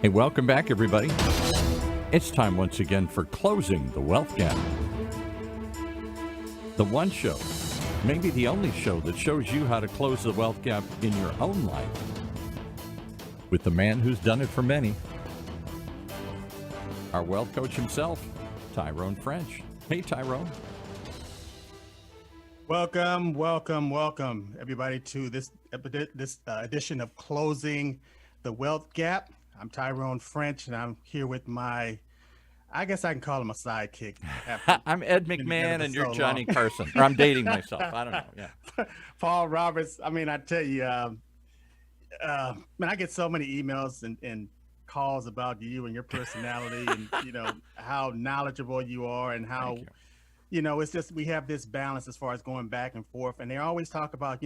Hey, welcome back, everybody. It's time once again for Closing the Wealth Gap. The one show, maybe the only show that shows you how to close the wealth gap in your own life with the man who's done it for many, our wealth coach himself, Tyrone French. Hey, Tyrone. Welcome, everybody, to this edition of Closing the Wealth Gap. I'm Tyrone French, and I'm here with I guess I can call him a sidekick. I'm Ed McMahon, and you're Johnny Carson. Or I'm dating myself. I don't know. Yeah. Paul Roberts. I mean, I tell you, man, I get so many emails and calls about you and your personality, and how knowledgeable you are, and how. It's just we have this balance as far as going back and forth. And they always talk about,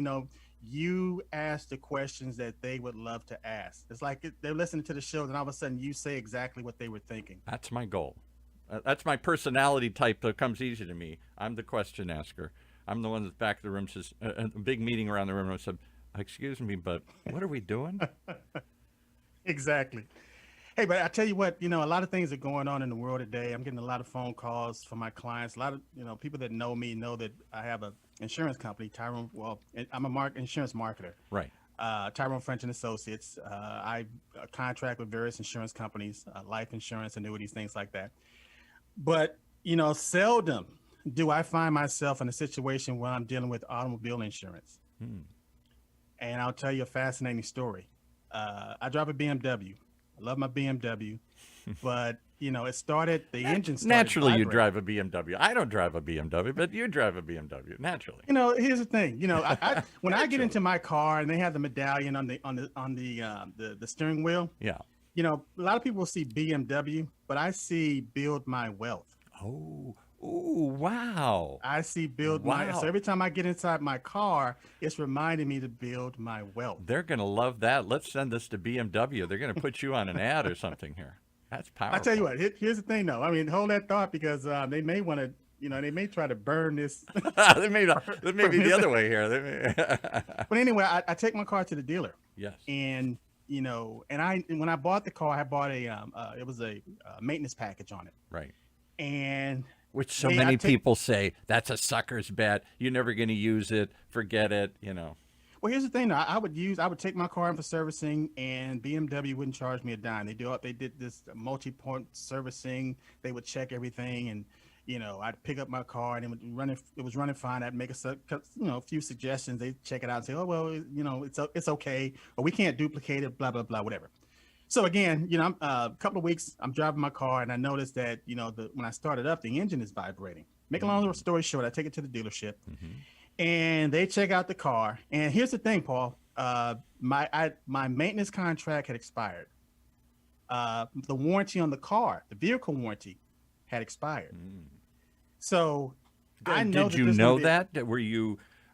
you ask the questions that they would love to ask. It's like they're listening to the show, and all of a sudden you say exactly what they were thinking. That's my goal. That's my personality type that comes easy to me. I'm the question asker. I'm the one that's back of the room says, a big meeting around the room, and I said, excuse me, but what are we doing? Exactly. Hey, but I tell you what, a lot of things are going on in the world today. I'm getting a lot of phone calls from my clients. A lot of, people that know me know that I have an insurance company, Tyrone. Well, I'm a insurance marketer. Right. Tyrone French and Associates. I contract with various insurance companies, life insurance, annuities, things like that. But, seldom do I find myself in a situation where I'm dealing with automobile insurance. And I'll tell you a fascinating story. I drive a BMW. I love my BMW, but it started, the engine started Naturally, vibrating. you drive a BMW. I don't drive a BMW, but you drive a BMW. Naturally. Here's the thing. When I get into my car and they have the medallion on the steering wheel. Yeah. A lot of people see BMW, but I see Build My Wealth. Oh, wow. I see Build My. So every time I get inside my car, it's reminding me to build my wealth. They're going to love that. Let's send this to BMW. They're going to put you on an ad or something here. That's powerful. I tell you what, here's the thing, though. I mean, hold that thought, because they may want to, they may try to burn this. They may be the other way here. But anyway, I take my car to the dealer. Yes. And, when I bought the car, I bought it was a maintenance package on it. Right. And which so many people say, that's a sucker's bet. You're never going to use it. Forget it, Well, here's the thing. I would take my car in for servicing, and BMW wouldn't charge me a dime. They did this multi-point servicing. They would check everything, and I'd pick up my car, and it was running fine. I'd make a few suggestions. They'd check it out and say, oh well, it's okay, or we can't duplicate it, blah blah blah, whatever. So again, I'm a couple of weeks, I'm driving my car, and I noticed that when I started up, the engine is vibrating. Make a long story short, I take it to the dealership. And they check out the car. And here's the thing, Paul. My maintenance contract had expired. The warranty on the car, the vehicle warranty, had expired. So I know. Did you know that?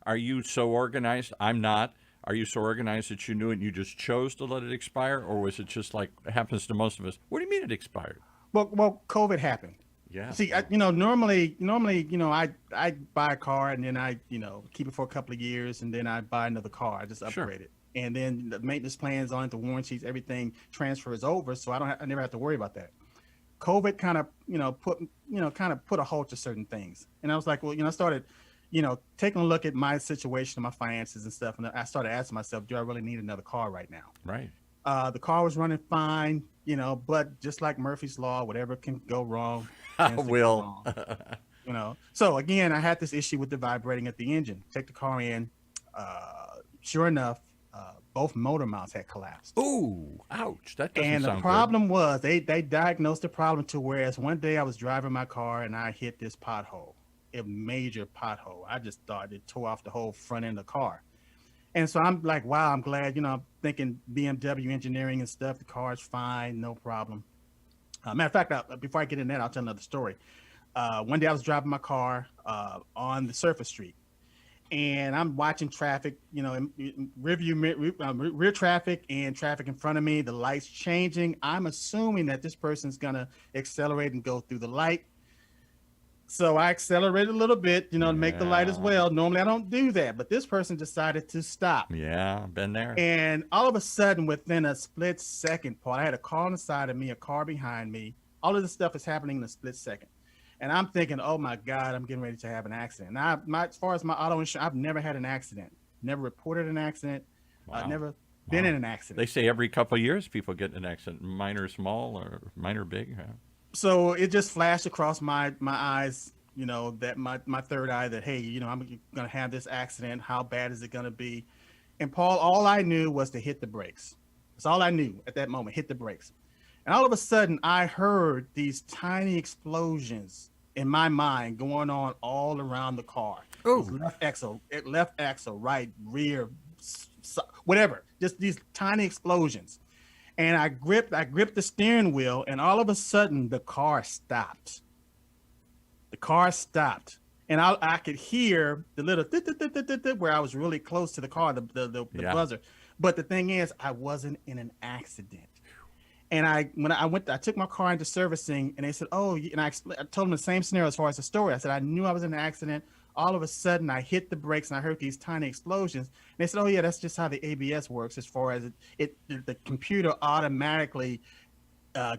Are you so organized? I'm not. Are you so organized that you knew it and you just chose to let it expire, or was it just like it happens to most of us? What do you mean it expired? Well, COVID happened. Yeah. See, normally, I buy a car and then I, keep it for a couple of years, and then I buy another car. I just upgrade it, and then the maintenance plans on it, the warranties, everything transfers over, so I never have to worry about that. COVID kind of, put a halt to certain things, and I was like, well, I started, taking a look at my situation, my finances and stuff, and I started asking myself, do I really need another car right now? Right. The car was running fine, but just like Murphy's Law, whatever can go wrong. Will. So again, I had this issue with the vibrating at the engine. Take the car in. Sure enough, both motor mounts had collapsed. Ooh, ouch. That doesn't sound good. And the problem was they diagnosed the problem to whereas one day I was driving my car and I hit this pothole, a major pothole. I just thought it tore off the whole front end of the car. And so I'm like, wow, I'm glad, I'm thinking BMW engineering and stuff. The car's fine, no problem. Matter of fact, before I get in that, I'll tell another story. One day I was driving my car on the surface street, and I'm watching traffic, rear traffic and traffic in front of me, the lights changing. I'm assuming that this person's going to accelerate and go through the light. So I accelerated a little bit, to make the light as Yeah. well. Normally I don't do that, but this person decided to stop. Yeah, been there. And all of a sudden, within a split second, Paul, I had a car on the side of me, a car behind me. All of this stuff is happening in a split second. And I'm thinking, oh my God, I'm getting ready to have an accident. Now, as far as my auto insurance, I've never had an accident, never reported an accident, Wow. never been Wow. in an They accident. say every couple of years people get in an accident, minor, small, or minor, big. So it just flashed across my eyes, that my third eye, that, hey, I'm going to have this accident. How bad is it going to be? And Paul, all I knew was to hit the brakes. That's all I knew at that moment, hit the brakes. And all of a sudden, I heard these tiny explosions in my mind going on all around the car. Oh. Left axle, right, rear, whatever. Just these tiny explosions. And I gripped the steering wheel, and all of a sudden, the car stopped. The car stopped. And I could hear the little where I was really close to the car, the Yeah. buzzer. But the thing is, I wasn't in an accident. And I took my car into servicing, and they said, "Oh," and I told them the same scenario as far as the story. I said, "I knew I was in an accident. All of a sudden, I hit the brakes, and I heard these tiny explosions." And they said, "Oh yeah, that's just how the ABS works. As far as the computer automatically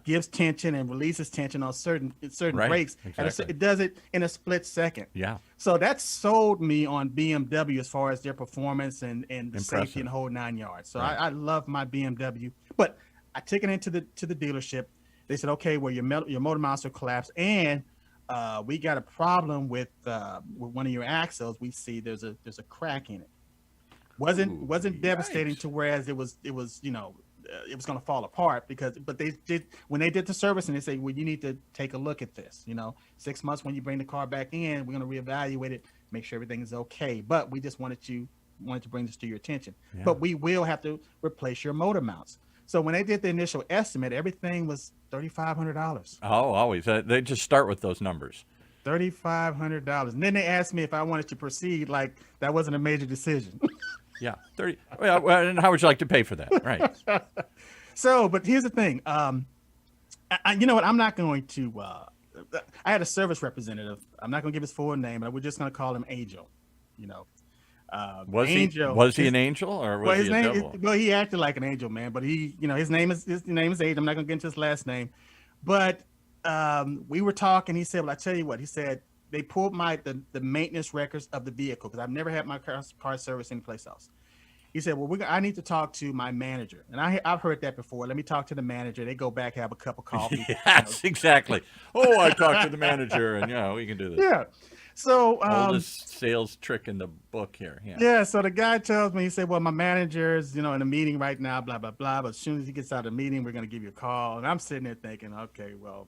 gives tension and releases tension on certain Right, brakes. exactly. It does it in a split second." Yeah. So that sold me on BMW as far as their performance and the Impressive. safety and the whole 9 yards. So Right. I love my BMW, but I took it into the dealership. They said, "Okay, well your motor mounts are collapsed, and we got a problem with one of your axles. We see there's a crack in it. Wasn't devastating yikes. to whereas it was it was going to fall apart but they did when they did the service, and they say, well, you need to take a look at this. 6 months when you bring the car back in, we're going to reevaluate it, make sure everything is okay. But we just wanted to bring this to your attention. Yeah. But we will have to replace your motor mounts." So when they did the initial estimate, everything was $3,500. Oh, always. They just start with those numbers. $3,500. And then they asked me if I wanted to proceed, like that wasn't a major decision. Yeah. 30. Well, and how would you like to pay for that? Right. So, but here's the thing. You know what? I'm not going to. I had a service representative. I'm not going to give his full name, but we're just going to call him Angel. Was Angel. he an angel or was His he a name. devil? Well, he acted like an angel, man. But his name is Angel. I'm not going to get into his last name. But we were talking. He said, "Well, I tell you what." He said they pulled the maintenance records of the vehicle because I've never had my car serviced anyplace else. He said, "Well, I need to talk to my manager," and I've heard that before. Let me talk to the manager. They go back, have a cup of coffee. Yes, exactly. Oh, I talked to the manager, and we can do this. Yeah. So Oldest sales trick in the book here. Yeah. yeah. So the guy tells me, he said, "Well, my manager is in a meeting right now, blah blah blah. But as soon as he gets out of the meeting, we're gonna give you a call." And I'm sitting there thinking, okay, well,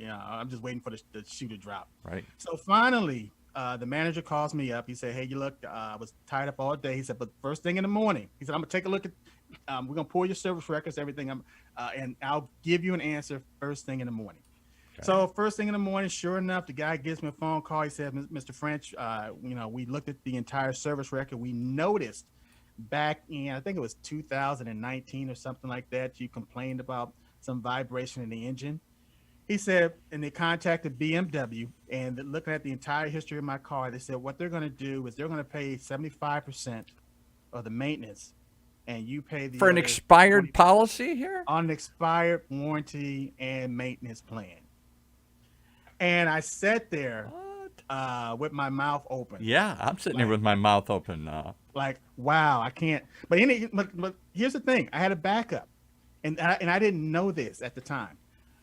I'm just waiting for the shoe to drop. Right. So finally, the manager calls me up. He said, "Hey, you look, I was tied up all day." He said, "But first thing in the morning," he said, "I'm gonna take a look at, we're gonna pull your service records, everything, and I'll give you an answer first thing in the morning." Okay. So first thing in the morning, sure enough, the guy gives me a phone call. He said, "Mr. French, we looked at the entire service record. We noticed back in, I think it was 2019 or something like that, you complained about some vibration in the engine." He said, and they contacted BMW, and looking at the entire history of my car, they said what they're going to do is they're going to pay 75% of the maintenance, and you pay the For an other expired 20 policy here? on an expired warranty and maintenance plan. And I sat there What? with my mouth open. Yeah, I'm sitting here with my mouth open. Like, wow, I can't. But here's the thing: I had a backup, and I didn't know this at the time.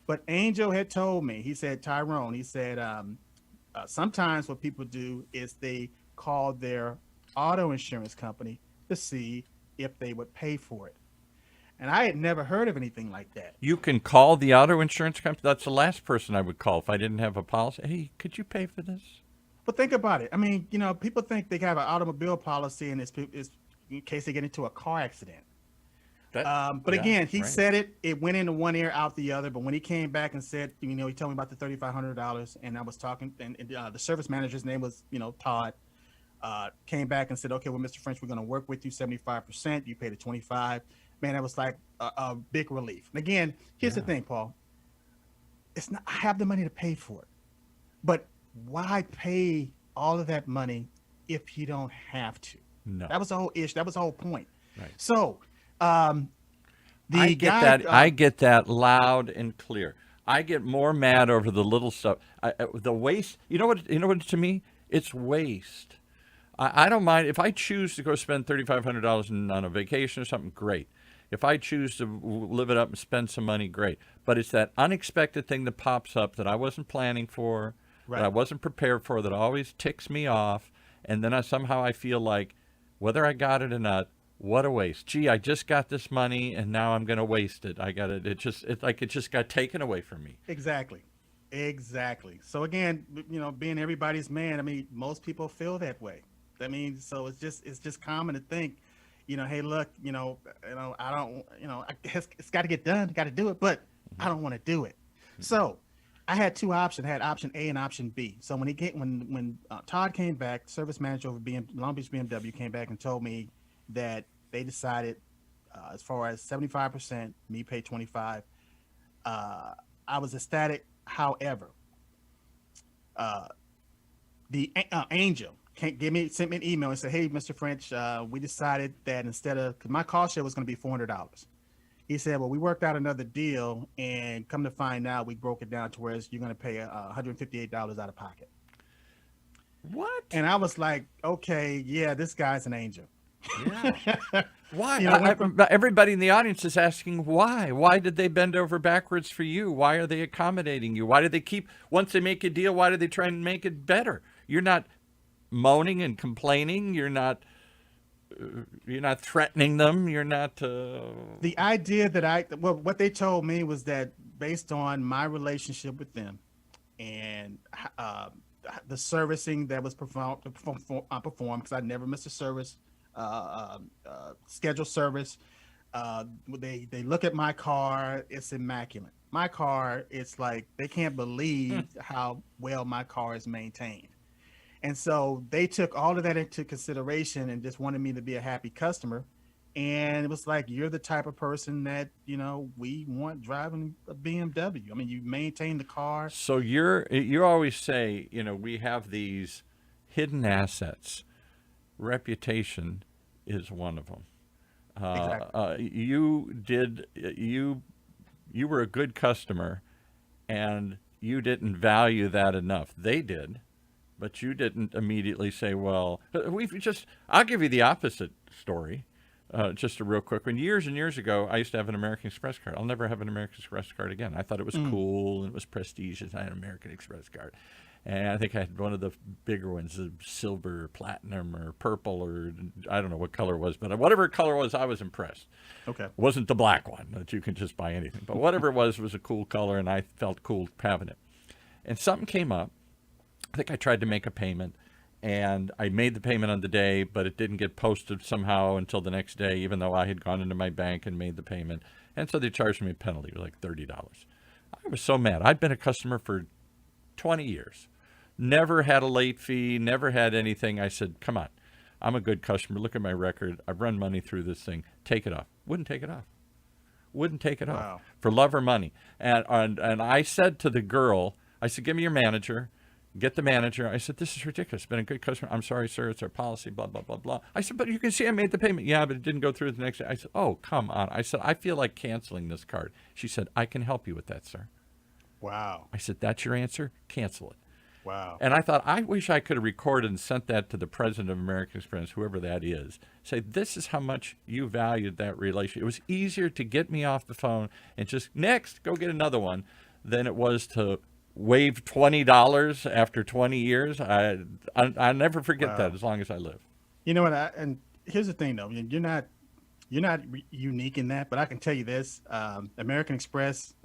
But Angel had told me. He said, "Tyrone," he said, sometimes what people do is they call their auto insurance company to see if they would pay for it." And I had never heard of anything like that. You can call the auto insurance company. That's the last person I would call if I didn't have a policy. Hey, could you pay for this? But think about it. I mean, people think they have an automobile policy, and it's in case they get into a car accident. But Yeah, again, he right. said it went into one ear, out the other. But when he came back and said, he told me about the $3,500, and I was talking, and the service manager's name was, Todd, came back and said, "Okay, well, Mr. French, we're going to work with you 75%. You pay the 25." Man, that was like a big relief. And again, here's the thing, Paul. It's not. I have the money to pay for it, but why pay all of that money if you don't have to? No. That was the whole issue. That was the whole point. Right. So, um, I the get guy, that. I get that loud and clear. I get more mad over the little stuff. The waste. You know what? You know what? To me, it's waste. I don't mind if I choose to go spend $3,500 on a vacation or something. Great. If I choose to live it up and spend some money, great. But it's that unexpected thing that pops up that I wasn't planning for, Right. that I wasn't prepared for, that always ticks me off, and then somehow I feel like, whether I got it or not, what a waste. Gee, I just got this money and now I'm going to waste it. I got it. It's like it just got taken away from me. Exactly. Exactly. So again, being everybody's man, I mean, most people feel that way. I mean, so it's just common to think, hey, look, I don't, it's got to get done, got to do it, but I don't want to do it. So I had two options. I had option A and option B. So when Todd came back, service manager over Long Beach BMW came back and told me that they decided, as far as 75%, me pay 25. I was ecstatic. However, the Angel sent me an email and said, "Hey, Mr. French, we decided that because my car share was going to be $400." He said, "Well, we worked out another deal, and come to find out, we broke it down to where you're going to pay $158 out of pocket." What? And I was like, "Okay, yeah, this guy's an angel." Yeah. Why? went Everybody in the audience is asking why. Why did they bend over backwards for you? Why are they accommodating you? Why do they once they make a deal, why do they try and make it better? You're not moaning and complaining. You're not threatening them. You're not. The idea that what they told me was that based on my relationship with them and the servicing that was performed, because I never missed a service, scheduled service. They look at my car, it's immaculate. My car, it's like they can't believe how well my car is maintained. And so they took all of that into consideration and just wanted me to be a happy customer. And it was like, you're the type of person that, we want driving a BMW. I mean, you maintain the car. So you always say, we have these hidden assets. Reputation is one of them. Exactly. You were a good customer, and you didn't value that enough. They did, but you didn't immediately say, well, I'll give you the opposite story. Just a real quick one. Years and years ago, I used to have an American Express card. I'll never have an American Express card again. I thought it was cool and it was prestigious. I had an American Express card. And I think I had one of the bigger ones, the silver, platinum, or purple, or I don't know what color it was, but whatever color it was, I was impressed. Okay. It wasn't the black one that you can just buy anything, but whatever it was a cool color, and I felt cool having it. And something came up. I think I tried to make a payment, and I made the payment on the day, but it didn't get posted somehow until the next day, even though I had gone into my bank and made the payment. And so they charged me a penalty, like $30. I was so mad. I'd been a customer for 20 years. Never had a late fee, never had anything. I said, come on, I'm a good customer. Look at my record. I've run money through this thing. Take it off. Wouldn't take it off. Wouldn't take it off for love or money. And I said to the girl, I said, give me your manager. Get the manager. I said, this is ridiculous. Been a good customer. I'm sorry, sir. It's our policy, blah, blah, blah, blah. I said, but you can see I made the payment. Yeah, but it didn't go through the next day. I said, oh, come on. I said, I feel like canceling this card. She said, I can help you with that, sir. Wow. I said, that's your answer? Cancel it. Wow. And I thought, I wish I could have recorded and sent that to the president of American Express, whoever that is. Say, this is how much you valued that relationship. It was easier to get me off the phone and just, next, go get another one, than it was to waive $20 after 20 years. I'll never forget that as long as I live. You know what? And here's the thing, though. You're not unique in that, but I can tell you this: American Express,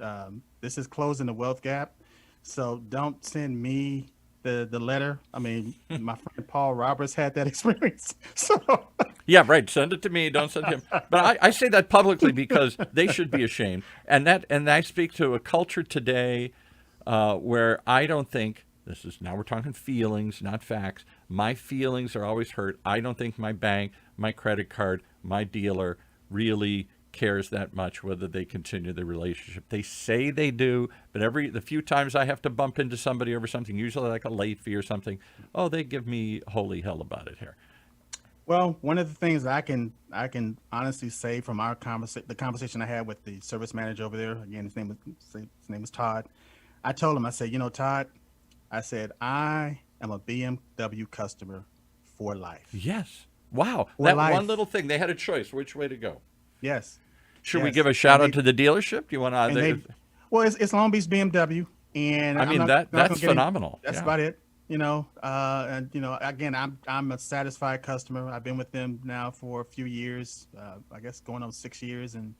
this is closing the wealth gap. So don't send me the letter. I mean, my friend Paul Roberts had that experience. So yeah, right. Send it to me. Don't send him. But I say that publicly because they should be ashamed. And I speak to a culture today where I don't think now we're talking feelings, not facts. My feelings are always hurt. I don't think my bank, my credit card, my dealer really cares that much whether they continue the relationship. They say they do, but the few times I have to bump into somebody over something, usually like a late fee or something, oh, they give me holy hell about it here. Well, one of the things I can honestly say from our the conversation I had with the service manager over there, again, his name was Todd. I told him, I said, Todd, I said, I am a BMW customer for life. Yes. Wow. For That life. one little thing, they had a choice which way to go. Yes. Should we Yes. give a shout And out to the dealership? Do you want to? well, it's Long Beach BMW, and I mean, not that's gonna get phenomenal. That's Yeah. about it. And again, I'm a satisfied customer. I've been with them now for a few years. I guess going on 6 years, and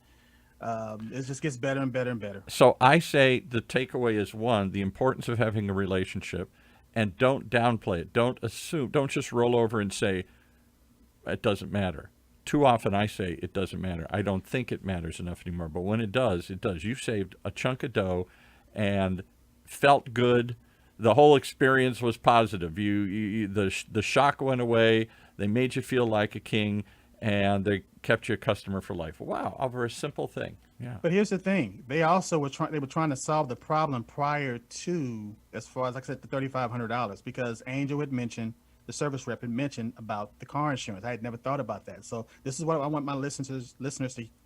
it just gets better and better and better. So I say the takeaway is, one, the importance of having a relationship, and don't downplay it. Don't assume. Don't just roll over and say it doesn't matter. Too often I say it doesn't matter. I don't think it matters enough anymore. But when it does, it does. You saved a chunk of dough and felt good. The whole experience was positive. The shock went away. They made you feel like a king, and they kept you a customer for life. Wow, over a simple thing. Yeah. But here's the thing: they also were trying to solve the problem prior to, as far as like I said, the $3,500, because Angel had mentioned, the service rep had mentioned about the car insurance. I had never thought about that. So this is what I want my listeners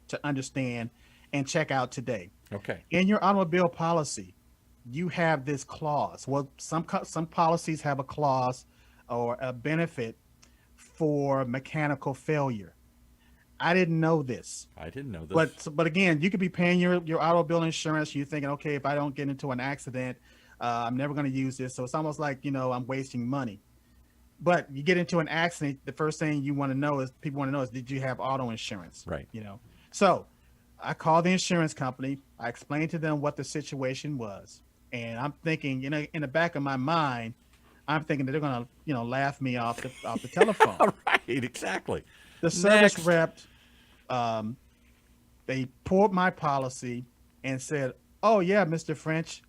to understand and check out today. Okay. In your automobile policy, you have this clause. Well, some policies have a clause or a benefit for mechanical failure. I didn't know this. I didn't know this. But again, you could be paying your automobile insurance. You're thinking, okay, if I don't get into an accident, I'm never going to use this. So it's almost like, I'm wasting money. But you get into an accident, the first thing people want to know is, did you have auto insurance? Right. So I called the insurance company. I explained to them what the situation was. And I'm thinking, in the back of my mind, I'm thinking that they're going to, laugh me off the telephone. All right, exactly. The service Next. rep, they pulled my policy and said, "Oh yeah, Mr. French,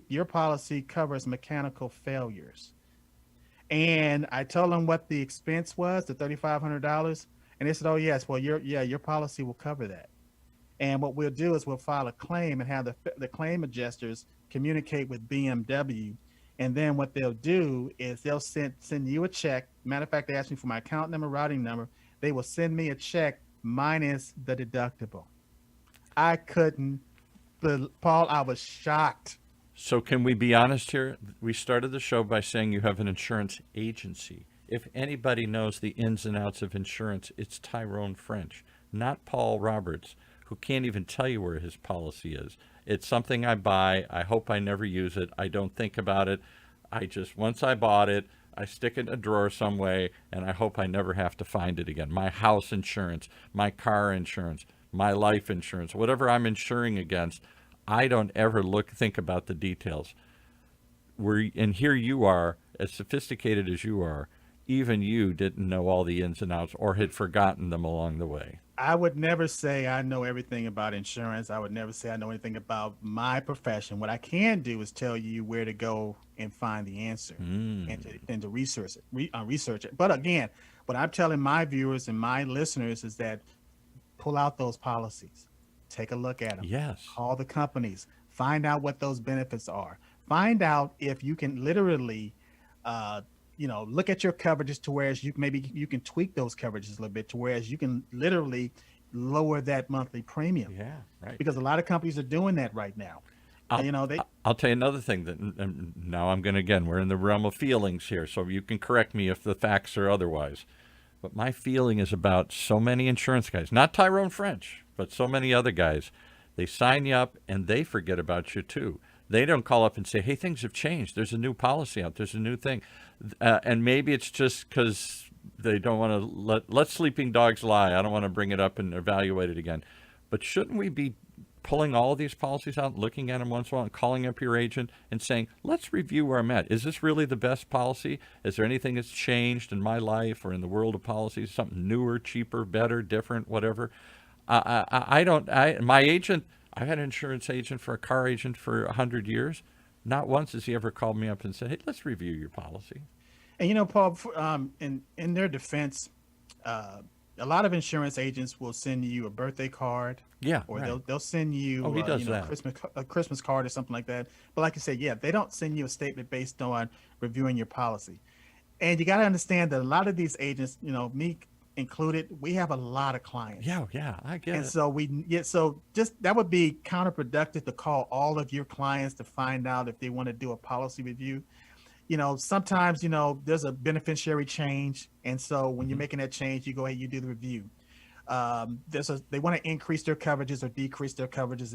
your policy covers mechanical failures." And I told them what the expense was, the $3,500, and they said, "Oh yes, well your policy will cover that." And what we'll do is we'll file a claim and have the claim adjusters communicate with BMW. And then what they'll do is they'll send you a check. Matter of fact, they asked me for my account number, routing number. They will send me a check minus the deductible. I couldn't, Paul, I was shocked. So can we be honest here? We started the show by saying you have an insurance agency. If anybody knows the ins and outs of insurance, it's Tyrone French, not Paul Roberts, who can't even tell you where his policy is. It's something I buy. I hope I never use it. I don't think about it. Once I bought it, I stick it in a drawer some way, and I hope I never have to find it again. My house insurance, my car insurance, my life insurance, whatever I'm insuring against, I don't ever think about the details. And here you are, as sophisticated as you are, even you didn't know all the ins and outs or had forgotten them along the way. I would never say I know everything about insurance. I would never say I know anything about my profession. What I can do is tell you where to go and find the answer and to research it. But again, what I'm telling my viewers and my listeners is that pull out those policies, take a look at them. Yes. Call the companies, find out what those benefits are. Find out if you can literally, look at your coverages to whereas you can tweak those coverages a little bit to whereas you can literally lower that monthly premium. Yeah, right. Because a lot of companies are doing that right now. I'll tell you another thing that now we're in the realm of feelings here, so you can correct me if the facts are otherwise. But my feeling is about so many insurance guys, not Tyrone French, but so many other guys. They sign you up and they forget about you too. They don't call up and say, hey, things have changed. There's a new policy out. There's a new thing. And maybe it's just because they don't want to let sleeping dogs lie. I don't want to bring it up and evaluate it again. But shouldn't we be pulling all of these policies out, looking at them once in a while, and calling up your agent and saying, let's review where I'm at. Is this really the best policy? Is there anything that's changed in my life or in the world of policies, something newer, cheaper, better, different, whatever? My agent, I've had an insurance agent for a car agent for 100 years. Not once has he ever called me up and said, hey, let's review your policy. And Paul, in their defense, a lot of insurance agents will send you a birthday card, Yeah, or right. they'll send Oh, you, he does that. a Christmas card or something like that. But like you said, yeah, they don't send you a statement based on reviewing your policy. And you got to understand that a lot of these agents, me included, we have a lot of clients. Yeah, yeah, I get And it. so so just that would be counterproductive to call all of your clients to find out if they want to do a policy review. Sometimes, there's a beneficiary change. And so when you're Hmm. making that change, you go ahead, you do the review. They want to increase their coverages or decrease their coverages.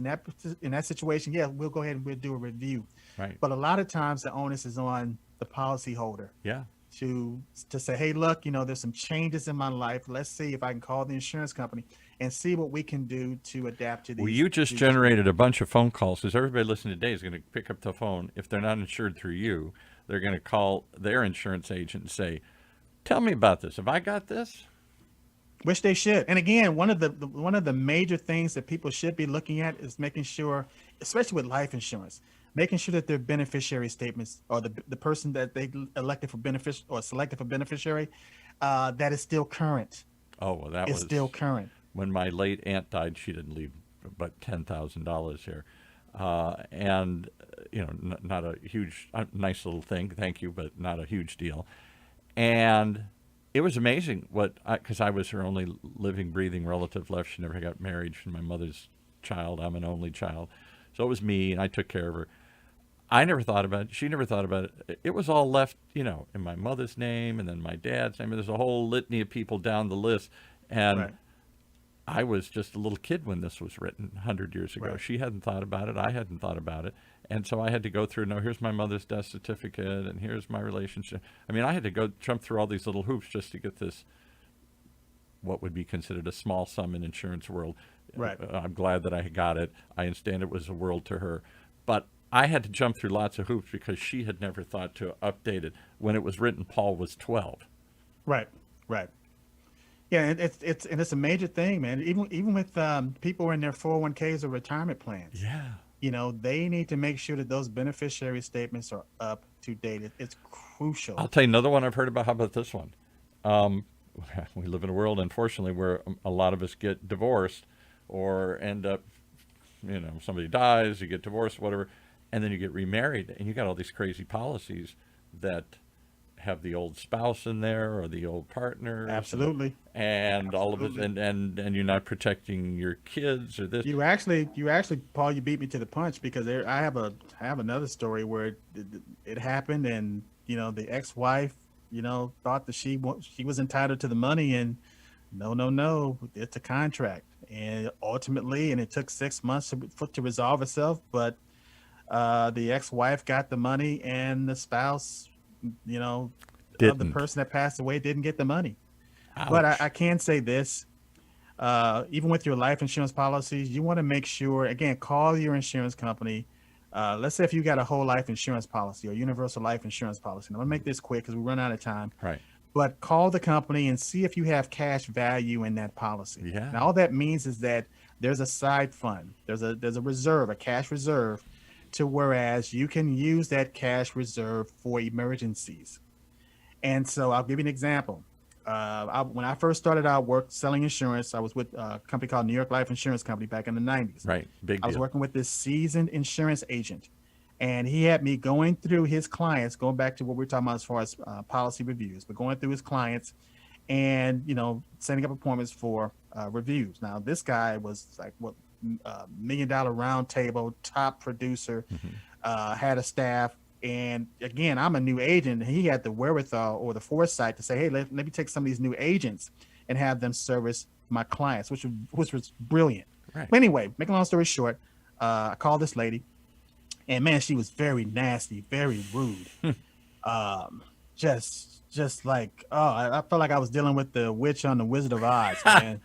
In that situation, yeah, we'll go ahead and we'll do a review. Right. But a lot of times the onus is on the policyholder Yeah. to to say, hey, look, there's some changes in my life. Let's see if I can call the insurance company and see what we can do to adapt to Well, these you just to generated a bunch of phone calls because everybody listening today is going to pick up the phone. If they're not insured through you, they're going to call their insurance agent and say, "Tell me about this. Have I got this?" which they should. And again, one of the major things that people should be looking at is making sure, especially with life insurance, making sure that their beneficiary statements, or the person that they elected for benefic or selected for beneficiary, that is still current. Oh, well, that Is still was current. when my late aunt died. She didn't leave but $10,000 here, and not a huge, nice little thing. Thank you, but not a huge deal. And it was amazing because I was her only living, breathing relative left. She never got married. She's my mother's child. I'm an only child. So it was me, and I took care of her. I never thought about it. She never thought about it. It was all left, in my mother's name and then my dad's name. There's a whole litany of people down the list. And Right. I was just a little kid when this was written 100 years ago. Right. She hadn't thought about it. I hadn't thought about it. And so I had to go through, no, here's my mother's death certificate and here's my relationship. I mean, I had to go jump through all these little hoops just to get this, what would be considered a small sum in insurance world. Right. I'm glad that I got it. I understand it was a world to her. But I had to jump through lots of hoops because she had never thought to update it. When it was written, Paul was 12. Right. Right. Yeah, and it's a major thing, man. Even with people in their 401ks or retirement plans, Yeah. they need to make sure that those beneficiary statements are up to date. It's crucial. I'll tell you another one I've heard about. How about this one? Um, we live in a world, unfortunately, where a lot of us get divorced or end up, somebody dies, you get divorced, whatever, and then you get remarried, and you got all these crazy policies that have the old spouse in there or the old partners, Absolutely. and all of it, Absolutely. and you're not protecting your kids or this. You actually, Paul, you beat me to the punch, because I have another story where it happened, and the ex-wife, thought that she was entitled to the money, and no, no, no, it's a contract, and ultimately, and it took 6 months to resolve itself, but the ex-wife got the money, and the spouse, you know, of the Didn't. person that passed away didn't get the money. But I Ouch. can say this, even with your life insurance policies, you want to make sure, again, call your insurance company. Let's say if you got a whole life insurance policy or universal life insurance policy. And I'm gonna make this quick because we run out of time. Right. But call the company and see if you have cash value in that policy. Yeah. Now, all that means is that there's a side fund, there's a reserve, a cash reserve, to whereas you can use that cash reserve for emergencies. And so I'll give you an example. When I first started out work selling insurance, I was with a company called New York Life Insurance Company back in the 90s. Right. Big I was deal. working with this seasoned insurance agent, and he had me going through his clients, going back to what we are talking about as far as policy reviews, but going through his clients and, setting up appointments for reviews. Now, this guy was like what, $1 million round table, top producer, Hmm. had a staff. And again, I'm a new agent. And he had the wherewithal or the foresight to say, hey, let me take some of these new agents and have them service my clients, which was brilliant. Right. But anyway, making a long story short, I called this lady, and man, she was very nasty, very rude. Just like, oh, I felt like I was dealing with the witch on the Wizard of Oz, man.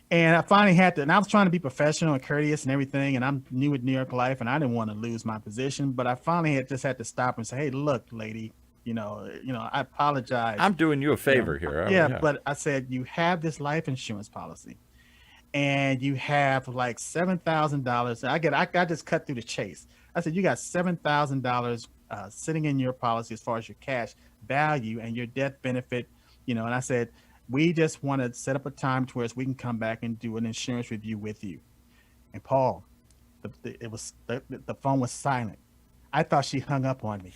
And I finally had to, and I was trying to be professional and courteous and everything. And I'm new at New York Life, and I didn't want to lose my position. But I finally had to stop and say, "Hey, look, lady, I apologize." I'm doing you a You know, favor here. Oh, yeah, yeah. but I said you have this life insurance policy, and you have like $7,000. I just cut through the chase. I said you got $7,000 sitting in your policy as far as your cash value and your death benefit. And I said, We just want to set up a time to where we can come back and do an insurance review with you. And Paul, the phone was silent. I thought she hung up on me.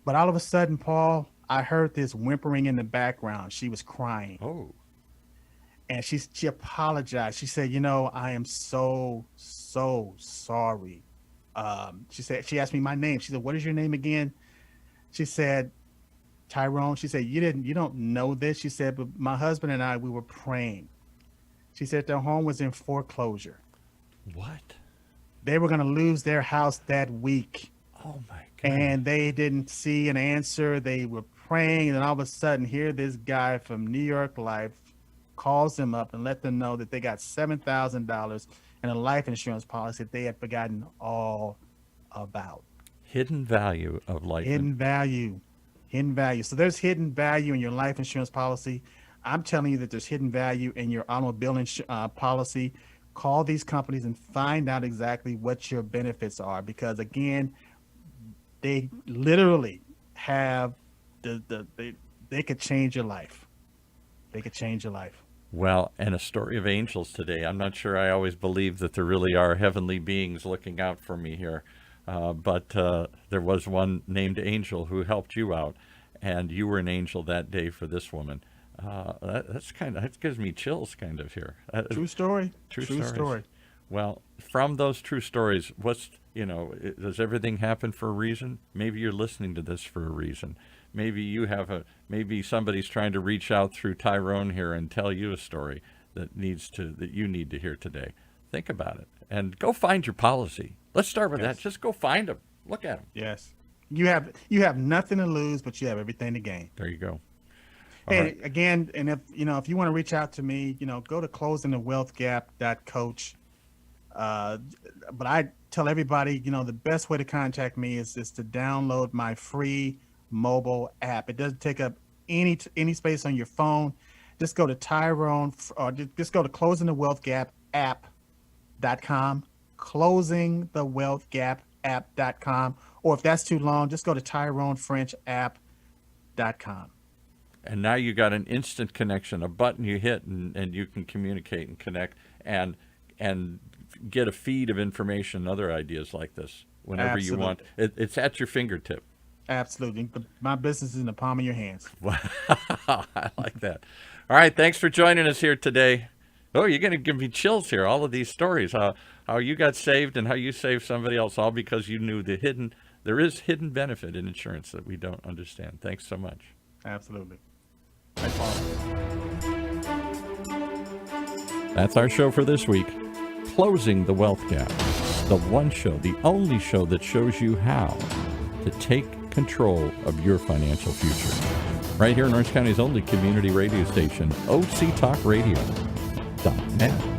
But all of a sudden, Paul, I heard this whimpering in the background. She was crying. Oh. And she apologized. She said, I am so sorry. She asked me my name. She said, "What is your name again?" She said, "Tyrone." She said, you don't know this." She said, "But my husband and I, we were praying." She said their home was in foreclosure. What? They were going to lose their house that week. Oh my God. And they didn't see an answer. They were praying. And all of a sudden, here this guy from New York Life calls them up and let them know that they got $7,000 in a life insurance policy that they had forgotten all about. Hidden value of life. Hidden value. So there's hidden value in your life insurance policy. I'm telling you that there's hidden value in your automobile policy. Call these companies and find out exactly what your benefits are, because again, they literally have they could change your life. They could change your life. Well, and a story of angels today. I'm not sure I always believe that there really are heavenly beings looking out for me here. But there was one named Angel who helped you out, and you were an angel that day for this woman. That gives me chills kind of here. True story. True story. Well, from those true stories, does everything happen for a reason? Maybe you're listening to this for a reason. Maybe somebody's trying to reach out through Tyrone here and tell you a story that you need to hear today. Think about it and go find your policy. Let's start with that. Just go find them. Look at them. Yes. You have nothing to lose, but you have everything to gain. There you go. Hey, again, and if you want to reach out to me, go to closingthewealthgap.coach. But I tell everybody, the best way to contact me is to download my free mobile app. It doesn't take up any space on your phone. Just go to Tyrone, or just go to closingthewealthgapapp.com, closingthewealthgapapp.com, or if that's too long, just go to TyroneFrenchApp.com. And now you got an instant connection, a button you hit, and you can communicate and connect and get a feed of information and other ideas like this whenever Absolutely. you want. It's at your fingertip. Absolutely. My business is in the palm of your hands. I like that. All right, thanks for joining us here today. Oh, you're going to give me chills here, all of these stories, how you got saved and how you saved somebody else, all because you knew there is hidden benefit in insurance that we don't understand. Thanks so much. Absolutely. Thanks, Paul. That's our show for this week. Closing the Wealth Gap. The one show, the only show that shows you how to take control of your financial future. Right here in Orange County's only community radio station, OCTalkRadio.net.